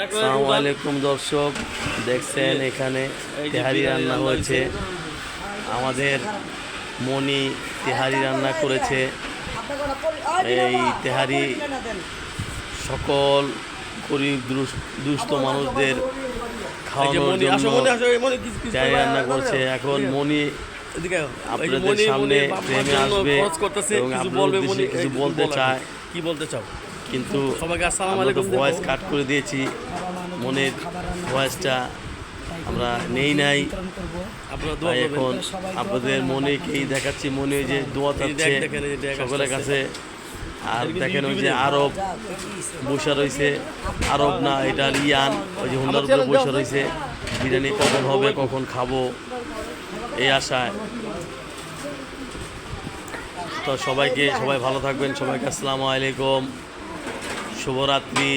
আসসালামু আলাইকুম দর্শক, দেখছেন এখানে তেহারি রান্না হয়েছে। আমাদের মনি তেহারি রান্না করেছে। এই তেহারি সকল গরিব দুস্থ মানুষদের খাওয়ানোর জন্য তেহারি রান্না করছে। এখন মনি আপনাদের সামনে প্রেমে আসবে এবং আপনাদের উদ্দেশ্যে কিছু বলতে চায়। কি বলতে চাও? কিন্তু সবাইকে আসসালামু আমরা তো আলাইকুম ভয়েস কাট করে দিয়েছি, মনের ভয়েসটা আমরা নাই। আপনারা দোয়া তাই করবেন। এখন আপনাদের মনেকেই দেখাচ্ছি, মনে যে দোয়া চাচ্ছে সকলের কাছে। আর দেখেন ওই যে আরব বসে রয়েছে, আরব না এটা রিয়ান, ওই যে হুন্ডার উপরে বসে রয়েছে। বিরিয়ানি কখন হবে, কখন খাবো এই আশায়। তো সবাই ভালো থাকবেন। সবাইকে আসসালামু আলাইকুম, শুভরাত্রি।